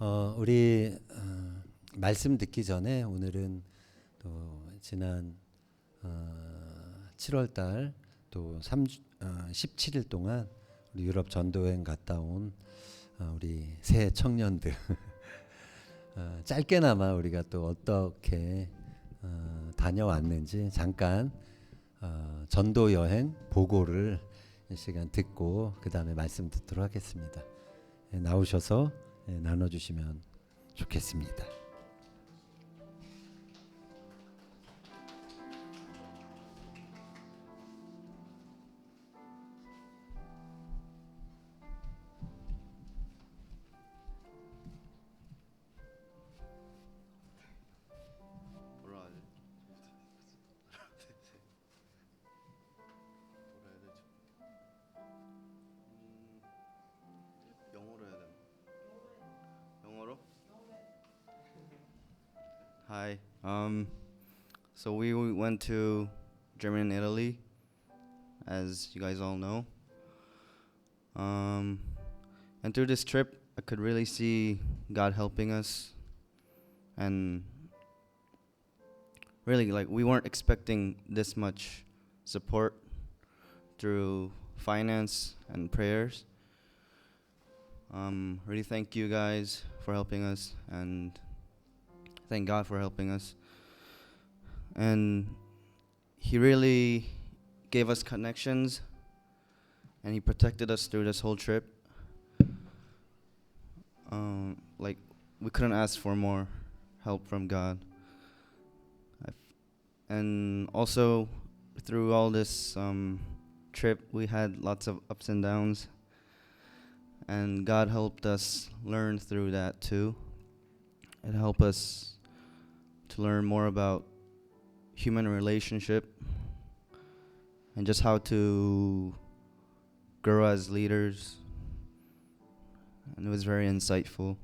우리 말씀 듣기 전에 오늘은 또 지난 7월달 또 17일 동안 우리 유럽 전도여행 갔다 온 우리 새 청년들 짧게나마 우리가 또 어떻게 다녀왔는지 잠깐 전도 여행 보고를 이 시간 듣고 그 다음에 말씀 듣도록 하겠습니다. 나오셔서 나눠주시면 좋겠습니다. Hi. So we went to Germany and Italy, as you guys all know. And through this trip, I could really see God helping us. And really, we weren't expecting this much support through finance and prayers. Really thank you guys for helping us, and thank God for helping us. And He really gave us connections, and He protected us through this whole trip. We couldn't ask for more help from God. And also, through all this trip, we had lots of ups and downs, and God helped us learn through that too. It helped us to learn more about human relationship and just how to grow as leaders. And it was very insightful.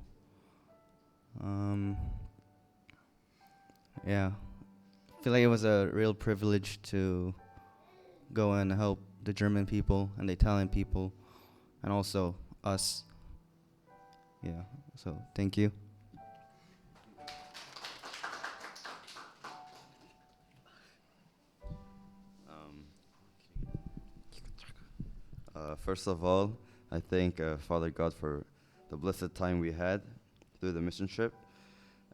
I feel like it was a real privilege to go and help the German people and the Italian people and also us. So thank you. First of all, I thank Father God for the blessed time we had through the mission trip.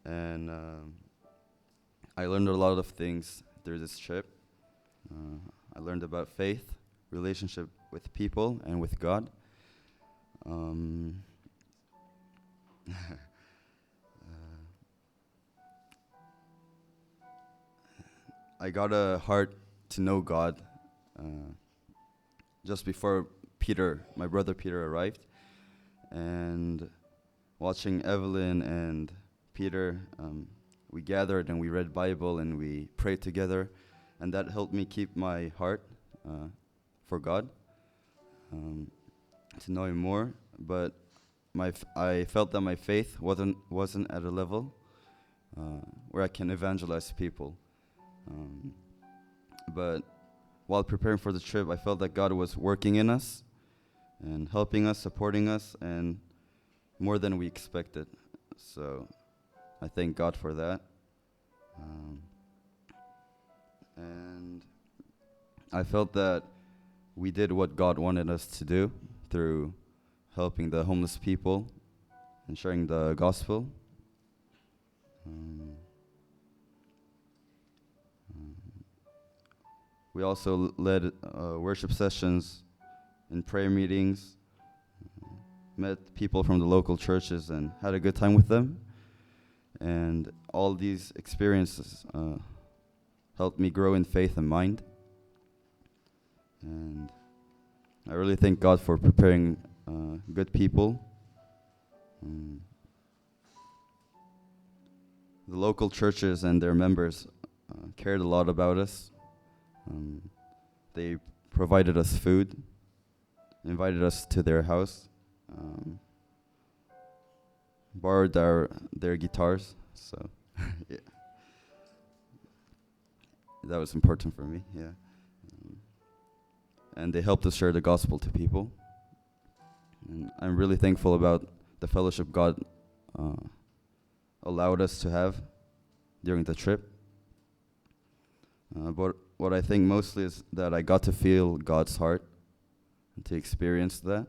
And I learned a lot of things through this trip. I learned about faith, relationship with people and with God. I got a heart to know God just before my brother Peter arrived, and watching Evelyn and Peter, we gathered and we read Bible and we prayed together, and that helped me keep my heart for God, to know Him more. But I felt that my faith wasn't at a level where I can evangelize people. But while preparing for the trip, I felt that God was working in us and helping us, supporting us, and more than we expected. So I thank God for that. And I felt that we did what God wanted us to do through helping the homeless people and sharing the gospel. We also led worship sessions and prayer meetings, met people from the local churches and had a good time with them. And all these experiences helped me grow in faith and mind. And I really thank God for preparing good people. The local churches and their members cared a lot about us. They provided us food, invited us to their house, borrowed their guitars. So yeah, that was important for me. And they helped us share the gospel to people. And I'm really thankful about the fellowship God uh, allowed us to have during the trip. But what I think mostly is that I got to feel God's heart and to experience that.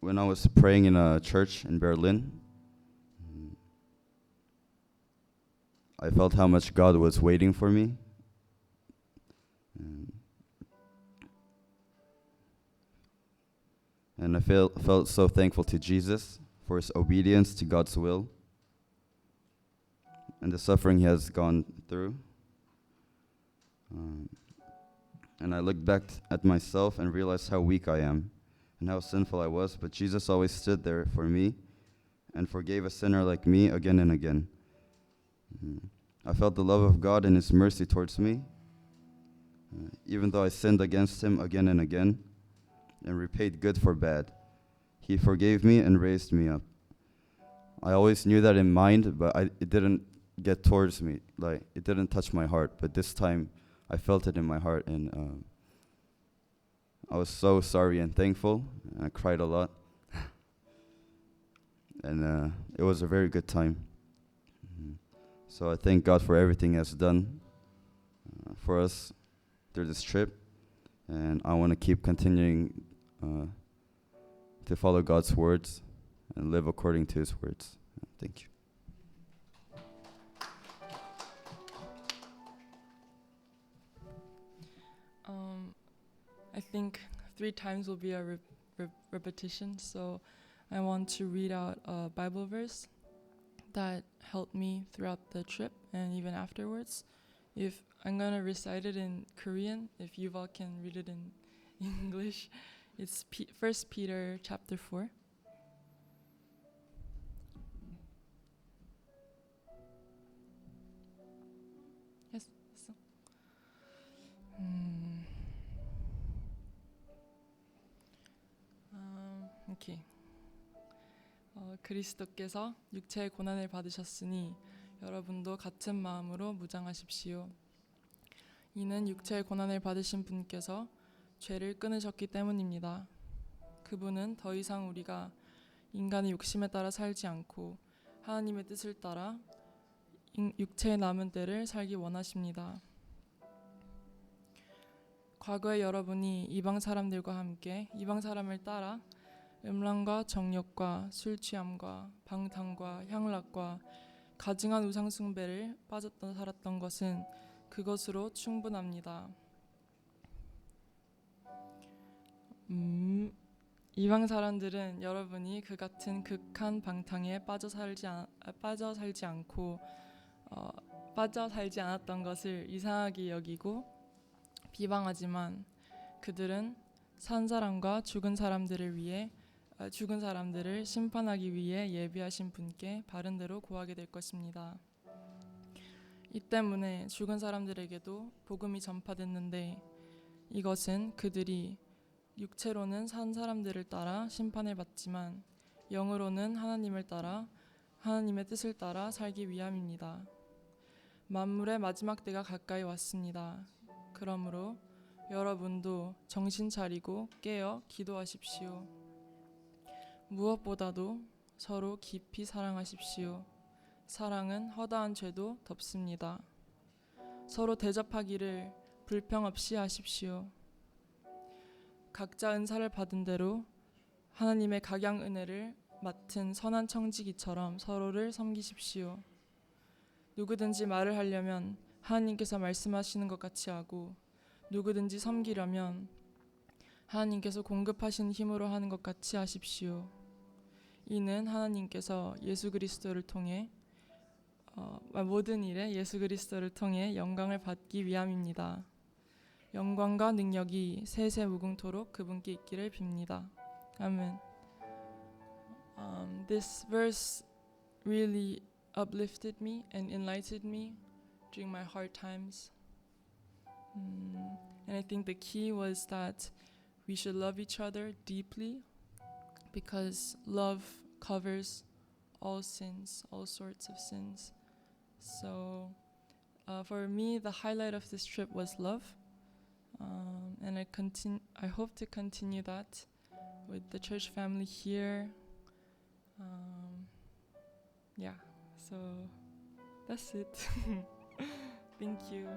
When I was praying in a church in Berlin, I felt how much God was waiting for me. And I felt so thankful to Jesus for his obedience to God's will and the suffering he has gone through. And I looked back at myself and realized how weak I am and how sinful I was, but Jesus always stood there for me and forgave a sinner like me again and again. I felt the love of God and his mercy towards me, even though I sinned against him again and again and repaid good for bad. He forgave me and raised me up. I always knew that in mind, but it didn't get towards me. Like, it didn't touch my heart, but this time I felt it in my heart, and I was so sorry and thankful, and I cried a lot. And it was a very good time. So I thank God for everything He has done for us through this trip, and I want to keep continuing to follow God's words and live according to His words. Thank you. I think 3 times will be a repetition, so I want to read out a Bible verse that helped me throughout the trip and even afterwards. If I'm gonna recite it in Korean, if you all can read it in English, it's 1 Peter chapter 4. Yes. So. 오케이. 그리스도께서 육체의 고난을 받으셨으니 여러분도 같은 마음으로 무장하십시오. 이는 육체의 고난을 받으신 분께서 죄를 끊으셨기 때문입니다. 그분은 더 이상 우리가 인간의 욕심에 따라 살지 않고 하나님의 뜻을 따라 육체의 남은 때를 살기 원하십니다. 과거에 여러분이 이방 사람들과 함께 이방 사람을 따라 음란과 정욕과 술 취함과 방탕과 향락과 가증한 우상 숭배를 빠졌던 살았던 것은 그것으로 충분합니다. 이방 사람들은 여러분이 그 같은 극한 방탕에 빠져 살지 않았던 것을 이상하게 여기고 비방하지만 그들은 산 사람과 죽은 사람들을 심판하기 위해 예비하신 분께 바른 대로 고하게 될 것입니다. 이 때문에 죽은 사람들에게도 복음이 전파됐는데 이것은 그들이 육체로는 산 사람들을 따라 심판을 받지만 영으로는 하나님을 따라 하나님의 뜻을 따라 살기 위함입니다. 만물의 마지막 때가 가까이 왔습니다. 그러므로 여러분도 정신 차리고 깨어 기도하십시오. 무엇보다도 서로 깊이 사랑하십시오. 사랑은 허다한 죄도 덮습니다. 서로 대접하기를 불평 없이 하십시오. 각자 은사를 받은 대로 하나님의 각양 은혜를 맡은 선한 청지기처럼 서로를 섬기십시오. 누구든지 말을 하려면 하나님께서 말씀하시는 것 같이 하고 누구든지 섬기려면 하나님께서 공급하시는 힘으로 하는 것 같이 하십시오. 이는 하나님께서 예수 그리스도를 통해 모든 일에 예수 그리스도를 통해 영광을 받기 위함입니다. 영광과 능력이 세세 무궁토록 그분께 있기를 빕니다. 아멘. This verse really uplifted me and enlightened me during my hard times. And I think the key was that we should love each other deeply because love covers all sins, all sorts of sins. So for me, the highlight of this trip was love. And I hope to continue that with the church family here Yeah, so that's it. Thank you.